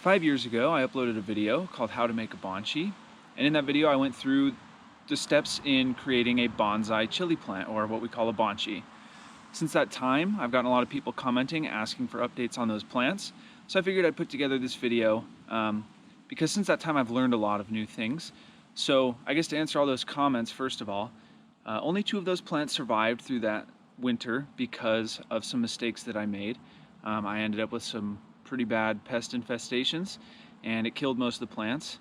5 years ago, I uploaded a video called How to Make a Bonchi, and in that video I went through the steps in creating a bonsai chili plant, or what we call a bonchi. Since that time, I've gotten a lot of people commenting, asking for updates on those plants, so I figured I'd put together this video because since that time I've learned a lot of new things. So I guess to answer all those comments, first of all, only 2 of those plants survived through that winter because of some mistakes that I made. I ended up with some pretty bad pest infestations and it killed most of the plants.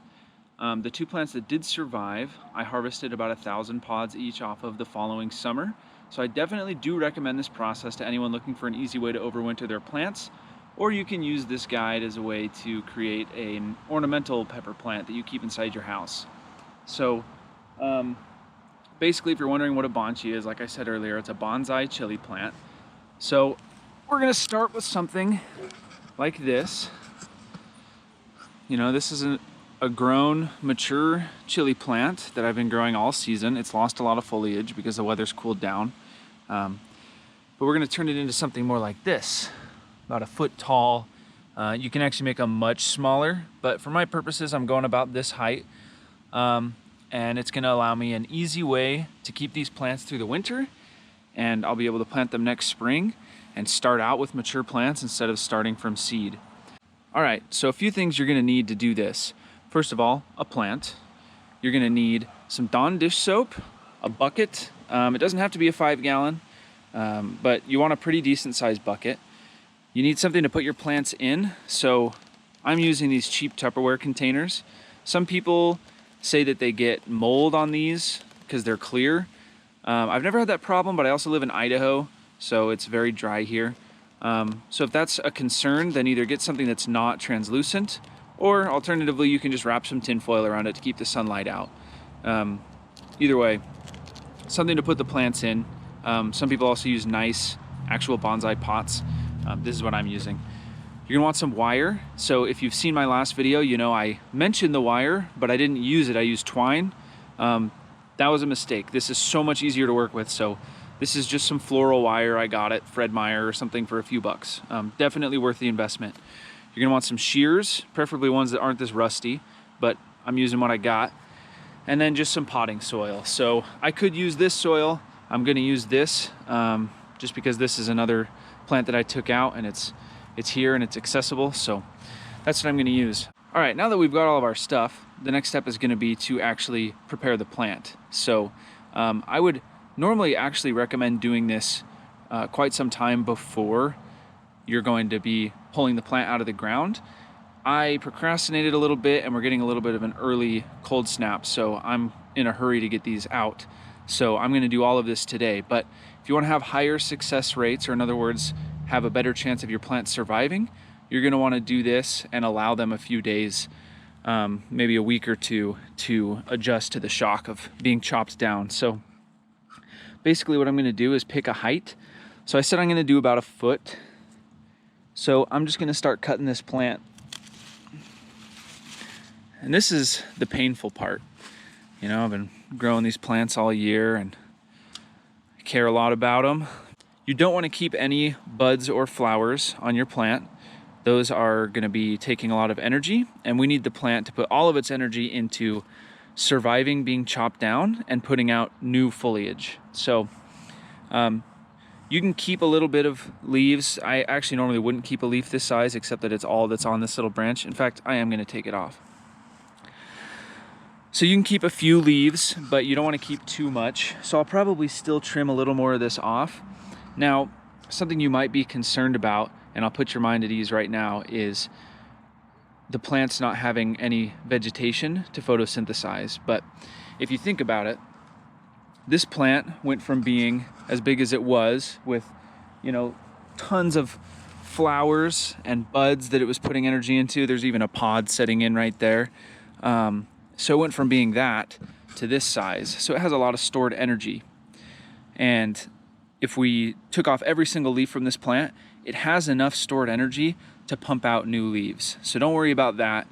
The 2 plants that did survive, I harvested about 1,000 pods each off of the following summer. So I definitely do recommend this process to anyone looking for an easy way to overwinter their plants, or you can use this guide as a way to create an ornamental pepper plant that you keep inside your house. So basically, if you're wondering what a bonchi is, like I said earlier, it's a bonsai chili plant. So we're gonna start with something like this. You know, this is a grown, mature chili plant that I've been growing all season. It's lost a lot of foliage because the weather's cooled down. But we're gonna turn it into something more like this, about 1 foot tall. You can actually make them much smaller, but for my purposes, I'm going about this height. And it's gonna allow me an easy way to keep these plants through the winter, and I'll be able to plant them next spring and start out with mature plants instead of starting from seed. All right, so a few things you're gonna need to do this. First of all, a plant. You're gonna need some Dawn dish soap, a bucket. It doesn't have to be a 5-gallon, but you want a pretty decent sized bucket. You need something to put your plants in, so I'm using these cheap Tupperware containers. Some people say that they get mold on these because they're clear. I've never had that problem, but I also live in Idaho, so it's very dry here. So if that's a concern, then either get something that's not translucent, or alternatively, you can just wrap some tin foil around it to keep the sunlight out. Either way, something to put the plants in. Some people also use nice actual bonsai pots. This is what I'm using. You're gonna want some wire. So if you've seen my last video, you know I mentioned the wire, but I didn't use it. I used twine. That was a mistake. This is so much easier to work with. So this is just some floral wire. I got it, Fred Meyer or something, for a few bucks. Definitely worth the investment. You're gonna want some shears, preferably ones that aren't this rusty, but I'm using what I got. And then just some potting soil. So I could use this soil. I'm gonna use this just because this is another plant that I took out and it's here and it's accessible. So that's what I'm gonna use. All right, now that we've got all of our stuff, the next step is gonna be to actually prepare the plant. So I would normally actually recommend doing this quite some time before you're going to be pulling the plant out of the ground. I procrastinated a little bit and we're getting a little bit of an early cold snap, so I'm in a hurry to get these out. So I'm gonna do all of this today, but if you wanna have higher success rates, or in other words, have a better chance of your plants surviving, you're gonna wanna do this and allow them a few days, maybe a week or 2, to adjust to the shock of being chopped down. So basically what I'm gonna do is pick a height. So I said I'm gonna do about 1 foot. So I'm just gonna start cutting this plant. And this is the painful part. You know, I've been growing these plants all year and I care a lot about them. You don't want to keep any buds or flowers on your plant. Those are going to be taking a lot of energy, and we need the plant to put all of its energy into surviving being chopped down and putting out new foliage. So you can keep a little bit of leaves. I actually normally wouldn't keep a leaf this size, except that it's all that's on this little branch. In fact, I am going to take it off. So you can keep a few leaves, but you don't want to keep too much. So I'll probably still trim a little more of this off. Now, something you might be concerned about, and I'll put your mind at ease right now, is the plant's not having any vegetation to photosynthesize. But if you think about it, this plant went from being as big as it was with, you know, tons of flowers and buds that it was putting energy into. There's even a pod setting in right there. So it went from being that to this size. So it has a lot of stored energy. And if we took off every single leaf from this plant, it has enough stored energy to pump out new leaves. So don't worry about that.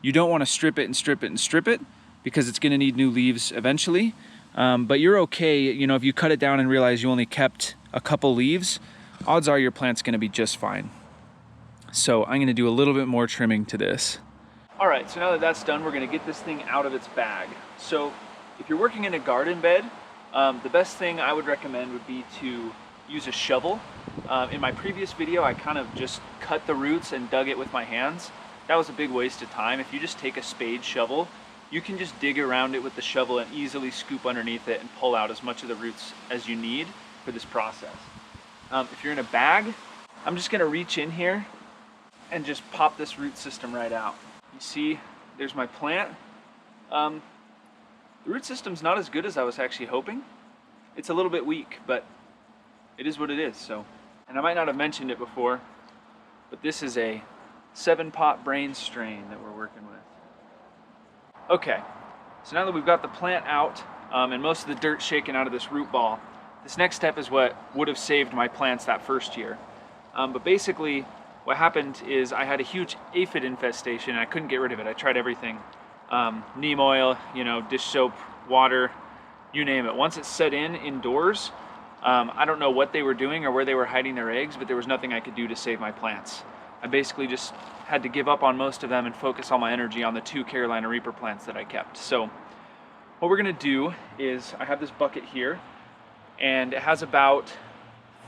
You don't want to strip it and strip it and strip it because it's going to need new leaves eventually. But you're okay, you know, if you cut it down and realize you only kept a couple leaves, odds are your plant's going to be just fine. So I'm gonna do a little bit more trimming to this. All right, so now that that's done, we're gonna get this thing out of its bag. So if you're working in a garden bed, the best thing I would recommend would be to use a shovel. In my previous video, I kind of just cut the roots and dug it with my hands. That was a big waste of time. If you just take a spade shovel, you can just dig around it with the shovel and easily scoop underneath it and pull out as much of the roots as you need for this process. If you're in a bag, I'm just gonna reach in here and just pop this root system right out. You see, there's my plant. The root system's not as good as I was actually hoping. It's a little bit weak, but it is what it is. So, and I might not have mentioned it before, but this is a 7-pot brain strain that we're working with. Okay, so now that we've got the plant out and most of the dirt shaken out of this root ball, this next step is what would have saved my plants that first year. But basically, what happened is I had a huge aphid infestation and I couldn't get rid of it. I tried everything. Neem oil, dish soap, water, you name it. Once it set in indoors, I don't know what they were doing or where they were hiding their eggs, but there was nothing I could do to save my plants. I basically just had to give up on most of them and focus all my energy on the 2 Carolina Reaper plants that I kept. So what we're gonna do is, I have this bucket here and it has about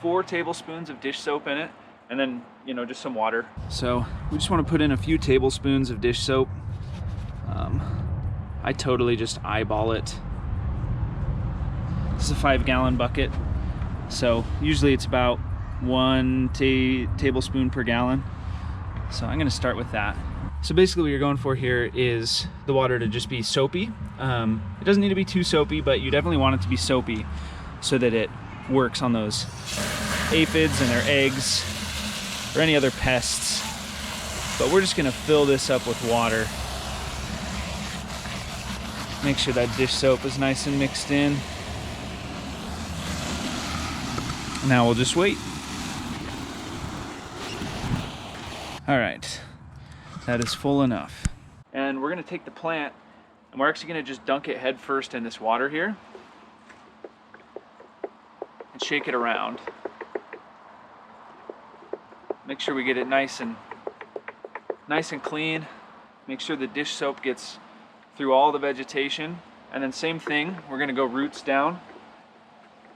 4 tablespoons of dish soap in it, and then, just some water. So we just want to put in a few tablespoons of dish soap. I totally just eyeball it. This is a 5-gallon bucket, so usually it's about 1 tablespoon per gallon. So I'm gonna start with that. So basically what you're going for here is the water to just be soapy. It doesn't need to be too soapy, but you definitely want it to be soapy so that it works on those aphids and their eggs or any other pests. But we're just gonna fill this up with water. Make sure that dish soap is nice and mixed in. Now we'll just wait. All right, that is full enough. And we're gonna take the plant and we're actually gonna just dunk it head first in this water here and shake it around. Make sure we get it nice and clean. Make sure the dish soap gets through all the vegetation. And then same thing, we're gonna go roots down.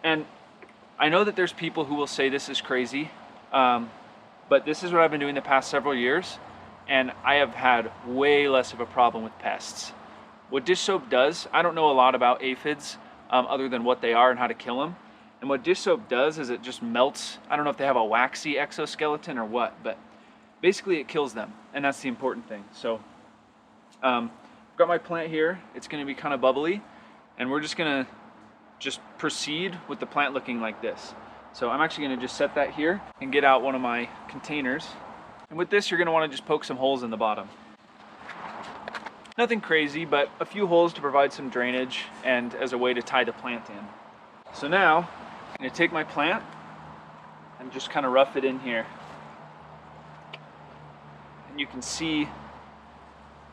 And I know that there's people who will say this is crazy, but this is what I've been doing the past several years, and I have had way less of a problem with pests. What dish soap does, I don't know a lot about aphids other than what they are and how to kill them. And what dish soap does is it just melts. I don't know if they have a waxy exoskeleton or what, but basically it kills them, and that's the important thing. So I've got my plant here. It's gonna be kind of bubbly, and we're just gonna proceed with the plant looking like this. So I'm actually gonna just set that here and get out one of my containers. And with this, you're gonna wanna just poke some holes in the bottom. Nothing crazy, but a few holes to provide some drainage and as a way to tie the plant in. So now, I'm gonna take my plant and just kind of rough it in here. And you can see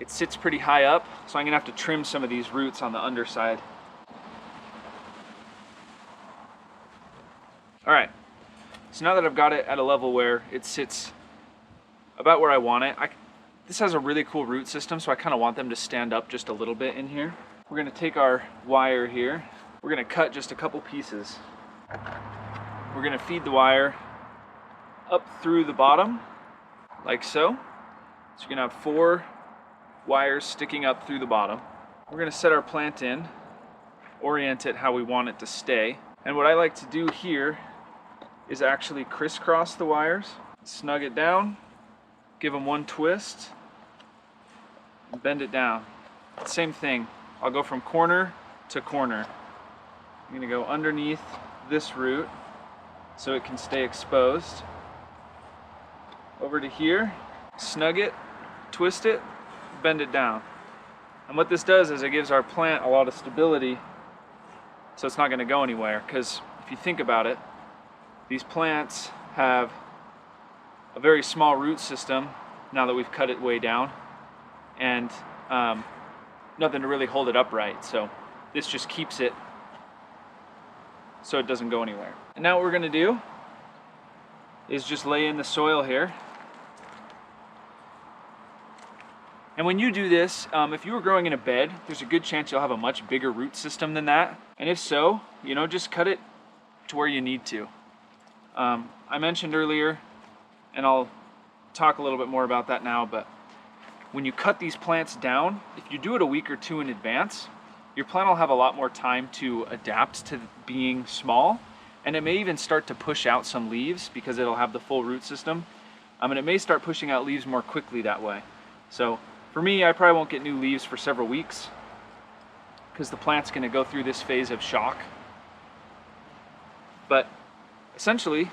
it sits pretty high up, so I'm gonna have to trim some of these roots on the underside. All right, so now that I've got it at a level where it sits about where I want it, this has a really cool root system, so I kind of want them to stand up just a little bit in here. We're gonna take our wire here. We're gonna cut just a couple pieces. We're gonna feed the wire up through the bottom, like so. So you're gonna have 4 wires sticking up through the bottom. We're gonna set our plant in, orient it how we want it to stay. And what I like to do here is actually crisscross the wires, snug it down, give them one twist, and bend it down. Same thing, I'll go from corner to corner. I'm gonna go underneath this root so it can stay exposed. Over to here, snug it, twist it, bend it down. And what this does is it gives our plant a lot of stability so it's not gonna go anywhere, because if you think about it, these plants have a very small root system now that we've cut it way down, and nothing to really hold it upright. So this just keeps it so it doesn't go anywhere. And now what we're gonna do is just lay in the soil here And when you do this, if you were growing in a bed, there's a good chance you'll have a much bigger root system than that. And if so, you know, just cut it to where you need to. I mentioned earlier, and I'll talk a little bit more about that now, but when you cut these plants down, if you do it a week or two in advance, your plant will have a lot more time to adapt to being small, and it may even start to push out some leaves because it'll have the full root system. And it may start pushing out leaves more quickly that way. So for me, I probably won't get new leaves for several weeks because the plant's going to go through this phase of shock. But essentially,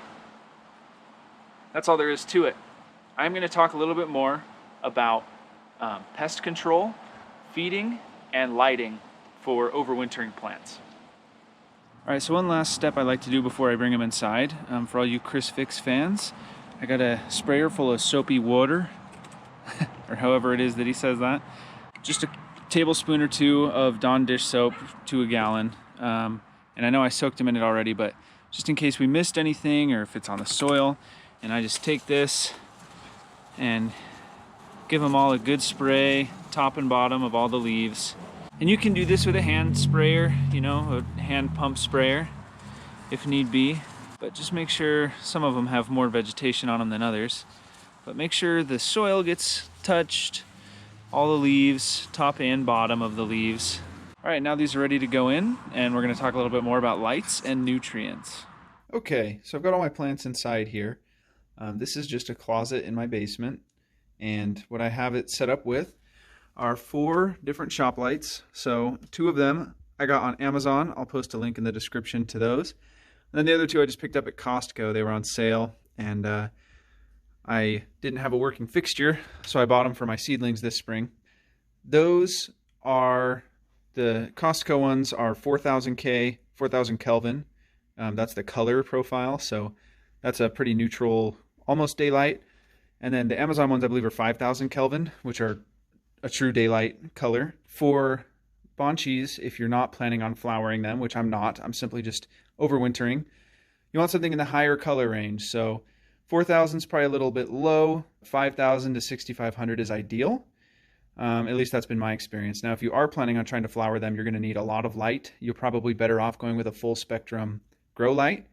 that's all there is to it. I'm going to talk a little bit more about pest control, feeding, and lighting for overwintering plants. All right, so one last step I like to do before I bring them inside, for all you Chris Fix fans, I got a sprayer full of soapy water, or however it is that he says that. Just a tablespoon or two of Dawn dish soap to a gallon. And I know I soaked them in it already, but just in case we missed anything or if it's on the soil, and I just take this and give them all a good spray, top and bottom of all the leaves. And you can do this with a hand sprayer, you know, a hand pump sprayer if need be. But just make sure some of them have more vegetation on them than others. But make sure the soil gets touched, all the leaves, top and bottom of the leaves. All right, now these are ready to go in, and we're going to talk a little bit more about lights and nutrients. Okay, so I've got all my plants inside here. This is just a closet in my basement, and what I have it set up with are 4 different shop lights. So 2 of them I got on Amazon. I'll post a link in the description to those. And then the other 2 I just picked up at Costco. They were on sale, and I didn't have a working fixture, so I bought them for my seedlings this spring. Those are, the Costco ones are 4000 Kelvin. That's the color profile, so that's a pretty neutral, almost daylight. And then the Amazon ones I believe are 5000 Kelvin, which are a true daylight color. For Bonchis, if you're not planning on flowering them, which I'm not, I'm simply just overwintering, you want something in the higher color range. So 4000 is probably a little bit low, 5000 to 6500 is ideal. At least that's been my experience. Now, if you are planning on trying to flower them, you're going to need a lot of light. You're probably better off going with a full spectrum grow light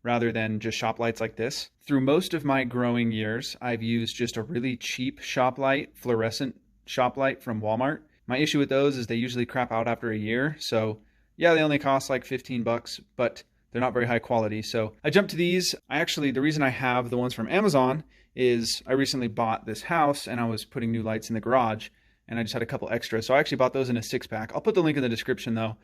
rather than just shop lights like this. Through most of my growing years, I've used just a really cheap shop light, fluorescent shop light from Walmart. My issue with those is they usually crap out after a year. So yeah, they only cost like 15 bucks, but they're not very high quality. So I jumped to these. The reason I have the ones from Amazon is I recently bought this house and I was putting new lights in the garage and I just had a couple extra. So I actually bought those in a 6-pack. I'll put the link in the description though.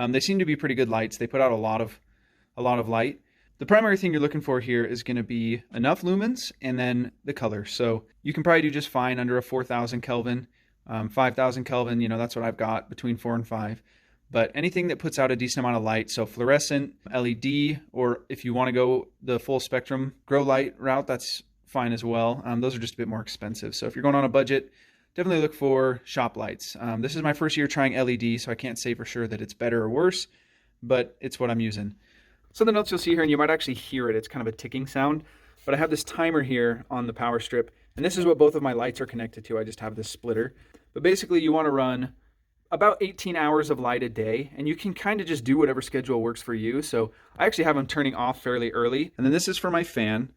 They seem to be pretty good lights. They put out a lot of light. The primary thing you're looking for here is going to be enough lumens and then the color. So you can probably do just fine under a 4000 Kelvin, 5000 Kelvin, you know, that's what I've got between 4 and 5. But anything that puts out a decent amount of light, so fluorescent, LED, or if you want to go the full spectrum grow light route, that's fine as well. Those are just a bit more expensive. So if you're going on a budget, definitely look for shop lights. This is my first year trying LED, so I can't say for sure that it's better or worse, but it's what I'm using. Something else you'll see here, and you might actually hear it, it's kind of a ticking sound, but I have this timer here on the power strip, and this is what both of my lights are connected to. I just have this splitter. But basically you want to run about 18 hours of light a day, and you can kind of just do whatever schedule works for you. So I actually have them turning off fairly early. And then this is for my fan.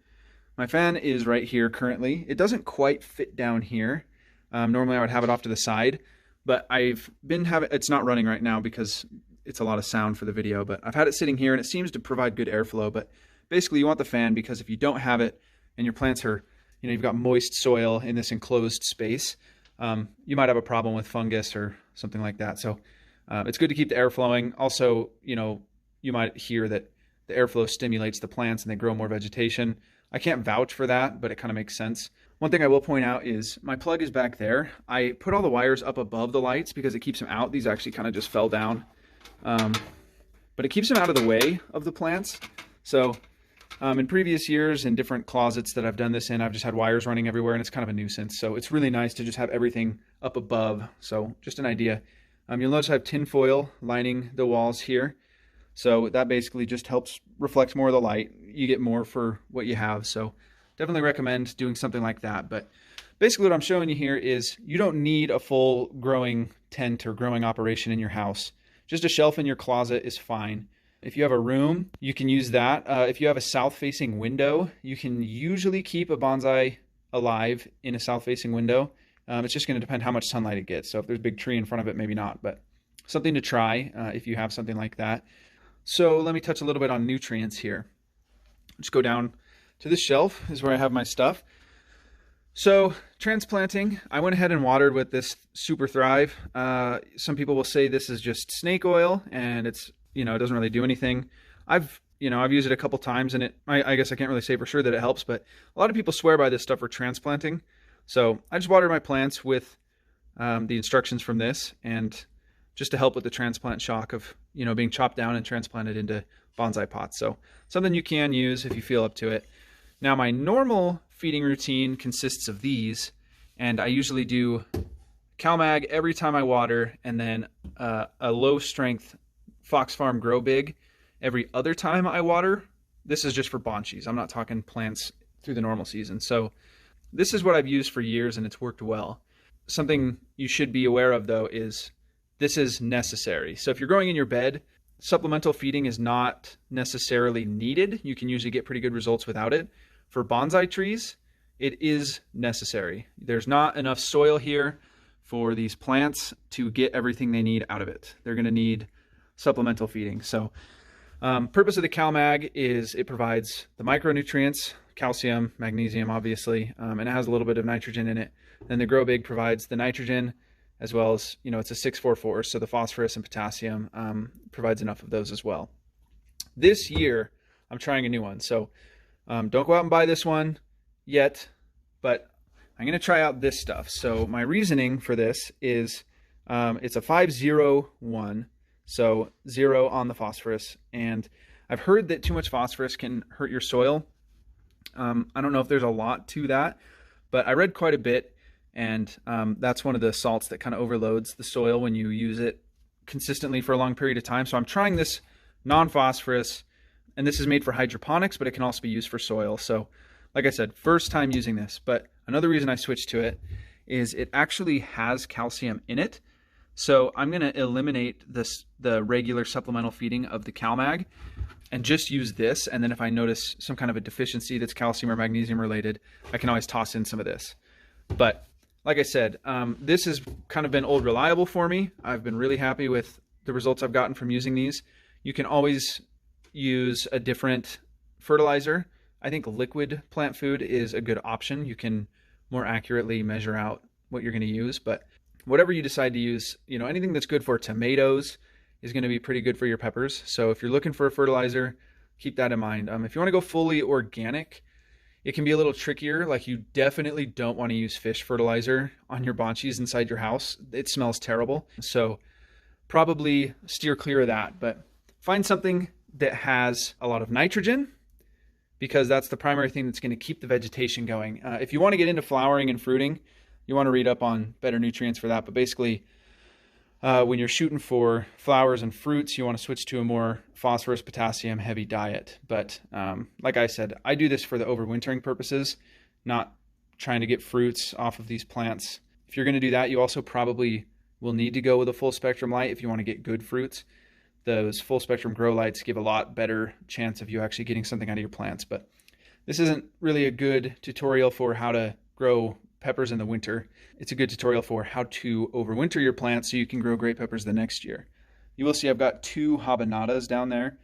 My fan is right here currently. It doesn't quite fit down here. Normally I would have it off to the side, but it's not running right now because it's a lot of sound for the video, but I've had it sitting here and it seems to provide good airflow. But basically you want the fan because if you don't have it and your plants are, you know, you've got moist soil in this enclosed space, you might have a problem with fungus or something like that. So it's good to keep the air flowing. Also, you know, you might hear that the airflow stimulates the plants and they grow more vegetation. I can't vouch for that, but it kind of makes sense. One thing I will point out is my plug is back there. I put all the wires up above the lights because it keeps them out. These actually kind of just fell down. But it keeps them out of the way of the plants. So in previous years in different closets that I've done this in, I've just had wires running everywhere and it's kind of a nuisance. So it's really nice to just have everything up above. So just an idea. You'll notice I have tin foil lining the walls here. So that basically just helps reflect more of the light. You get more for what you have. So definitely recommend doing something like that. But Basically what I'm showing you here is you don't need a full growing tent or growing operation in your house. Just a shelf in your closet is fine. If you have a room, you can use that. If you have a south-facing window, you can usually keep a bonsai alive in a south-facing window. It's just going to depend how much sunlight it gets. So if there's a big tree in front of it, maybe not, but something to try if you have something like that. So let me touch a little bit on nutrients here. Just go down to this shelf is where I have my stuff. So transplanting, I went ahead and watered with this Super Thrive. Some people will say this is just snake oil and it's, it doesn't really do anything. I've used it a couple times and I guess I can't really say for sure that it helps, but a lot of people swear by this stuff for transplanting. So I just watered my plants with the instructions from this, and just to help with the transplant shock of, being chopped down and transplanted into bonsai pots. So something you can use if you feel up to it. Now my normal feeding routine consists of these, and I usually do CalMag every time I water, and then a low strength Fox Farm Grow Big every other time I water. This is just for Bonchis. I'm not talking plants through the normal season. So this is what I've used for years and it's worked well. Something you should be aware of though is this is necessary. So if you're growing in your bed, supplemental feeding is not necessarily needed. You can usually get pretty good results without it. For bonsai trees, it is necessary. There's not enough soil here for these plants to get everything they need out of it. They're going to need supplemental feeding. So purpose of the CalMag is it provides the micronutrients, calcium, magnesium, obviously, and it has a little bit of nitrogen in it. Then the Grow Big provides the nitrogen, as well as, it's a 6-4-4, so the phosphorus and potassium provides enough of those as well. This year, I'm trying a new one. So don't go out and buy this one yet, but I'm going to try out this stuff. So my reasoning for this is it's a 5-0-1, so 0 on the phosphorus. And I've heard that too much phosphorus can hurt your soil. I don't know if there's a lot to that, but I read quite a bit, and that's one of the salts that kind of overloads the soil when you use it consistently for a long period of time. So I'm trying this non-phosphorus, and this is made for hydroponics, but it can also be used for soil. So like I said, first time using this, but another reason I switched to it is it actually has calcium in it. So I'm going to eliminate the regular supplemental feeding of the CalMag and just use this. And then if I notice some kind of a deficiency that's calcium or magnesium related, I can always toss in some of this. But like I said, this has kind of been old reliable for me. I've been really happy with the results I've gotten from using these. You can always use a different fertilizer. I think liquid plant food is a good option. You can more accurately measure out what you're going to use, but whatever you decide to use, anything that's good for tomatoes is going to be pretty good for your peppers. So if you're looking for a fertilizer, keep that in mind. If you want to go fully organic, it can be a little trickier. Like, you definitely don't want to use fish fertilizer on your Bonchis inside your house. It smells terrible. So probably steer clear of that, but find something that has a lot of nitrogen, because that's the primary thing that's going to keep the vegetation going. If you want to get into flowering and fruiting, you want to read up on better nutrients for that. But basically, when you're shooting for flowers and fruits, you want to switch to a more phosphorus, potassium heavy diet. But like I said, I do this for the overwintering purposes, not trying to get fruits off of these plants. If you're going to do that, you also probably will need to go with a full spectrum light if you want to get good fruits. Those full spectrum grow lights give a lot better chance of you actually getting something out of your plants. But this isn't really a good tutorial for how to grow peppers in the winter. It's a good tutorial for how to overwinter your plants so you can grow great peppers the next year. You will see I've got 2 habanadas down there.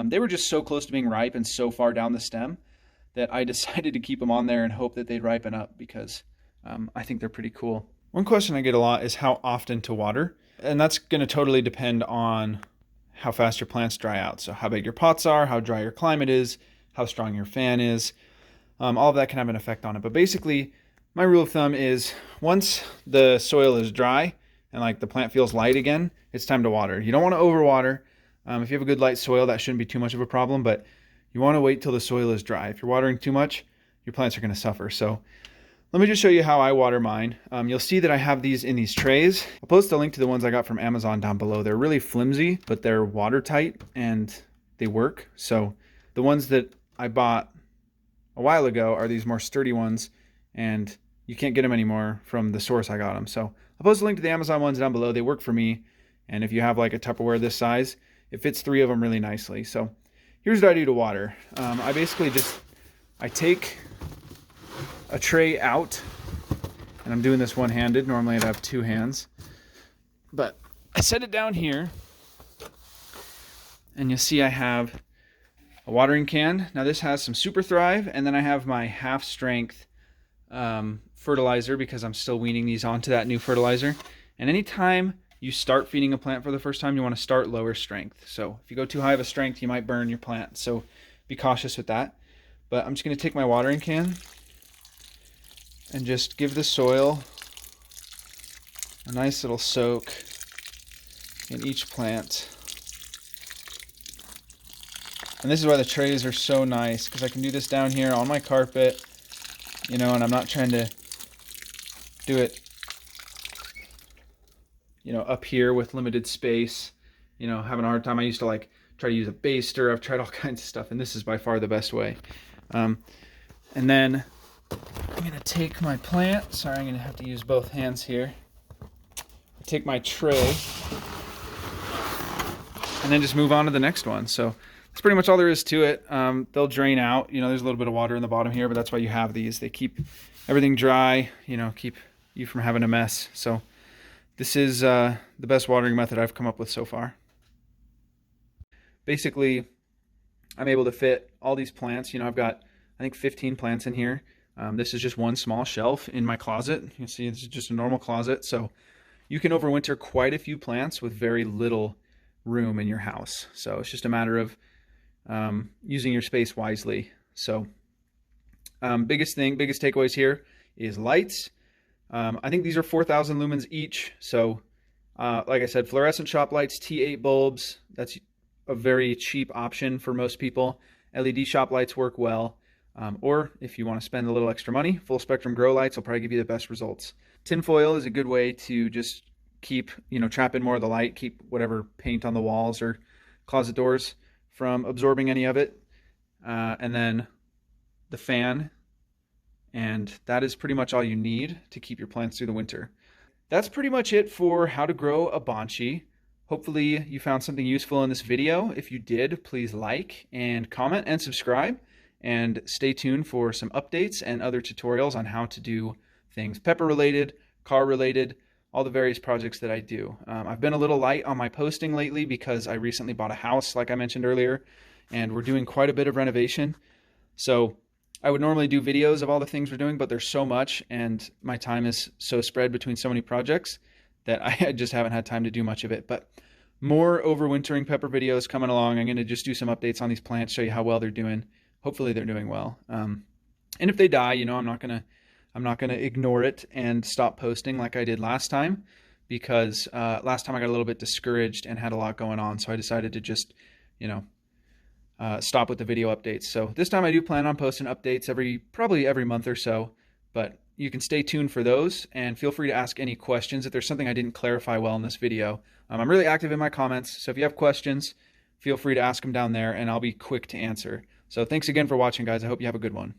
They were just so close to being ripe and so far down the stem that I decided to keep them on there and hope that they'd ripen up, because I think they're pretty cool. One question I get a lot is how often to water, and that's going to totally depend on how fast your plants dry out. So how big your pots are, how dry your climate is, how strong your fan is. All of that can have an effect on it. But basically, my rule of thumb is once the soil is dry and like the plant feels light again, it's time to water. You don't want to overwater. If you have a good light soil, that shouldn't be too much of a problem, but you want to wait till the soil is dry. If you're watering too much, your plants are going to suffer. So let me just show you how I water mine. You'll see that I have these in these trays. I'll post a link to the ones I got from Amazon down below. They're really flimsy, but they're watertight and they work. So the ones that I bought a while ago are these more sturdy ones, and you can't get them anymore from the source I got them. So I'll post a link to the Amazon ones down below. They work for me. And if you have like a Tupperware this size, it fits 3 of them really nicely. So here's what I do to water. I basically I take a tray out, and I'm doing this one-handed. Normally I'd have 2 hands. But I set it down here, and you'll see I have a watering can. Now this has some Super Thrive, and then I have my half-strength fertilizer because I'm still weaning these onto that new fertilizer. And anytime you start feeding a plant for the first time, you want to start lower strength. So if you go too high of a strength, you might burn your plant. So be cautious with that. But I'm just going to take my watering can and just give the soil a nice little soak in each plant. And this is why the trays are so nice, because I can do this down here on my carpet, you know, and I'm not trying to do it, you know, up here with limited space, you know, having a hard time. I used to like try to use a baster. I've tried all kinds of stuff, and this is by far the best way. And then I'm gonna take my plant. Sorry, I'm gonna have to use both hands here. I take my tray and then just move on to the next one. So that's pretty much all there is to it. They'll drain out. You know, there's a little bit of water in the bottom here, but that's why you have these. They keep everything dry, you know, keep you from having a mess. So this is the best watering method I've come up with so far. Basically, I'm able to fit all these plants. You know, I've got, I think, 15 plants in here. This is just one small shelf in my closet. You can see it's just a normal closet. So you can overwinter quite a few plants with very little room in your house. So it's just a matter of using your space wisely. So biggest takeaways here is lights. I think these are 4,000 lumens each. So like I said, fluorescent shop lights, T8 bulbs, that's a very cheap option for most people. LED shop lights work well. Or if you want to spend a little extra money, full spectrum grow lights will probably give you the best results. Tinfoil is a good way to just keep, you know, trap in more of the light, keep whatever paint on the walls or closet doors from absorbing any of it. And then the fan, and that is pretty much all you need to keep your plants through the winter. That's pretty much it for how to grow a Bonchi. Hopefully you found something useful in this video. If you did, please like and comment and subscribe, and stay tuned for some updates and other tutorials on how to do things pepper related, car related, all the various projects that I do. I've been a little light on my posting lately because I recently bought a house, like I mentioned earlier, and we're doing quite a bit of renovation. So I would normally do videos of all the things we're doing, but there's so much and my time is so spread between so many projects that I just haven't had time to do much of it. But more overwintering pepper videos coming along. I'm going to just do some updates on these plants, show you how well they're doing. Hopefully they're doing well. And if they die, you know, I'm not gonna ignore it and stop posting like I did last time, because last time I got a little bit discouraged and had a lot going on. So I decided to just, you know, stop with the video updates. So this time I do plan on posting updates probably every month or so, but you can stay tuned for those, and feel free to ask any questions if there's something I didn't clarify well in this video. I'm really active in my comments, so if you have questions, feel free to ask them down there and I'll be quick to answer. So thanks again for watching, guys. I hope you have a good one.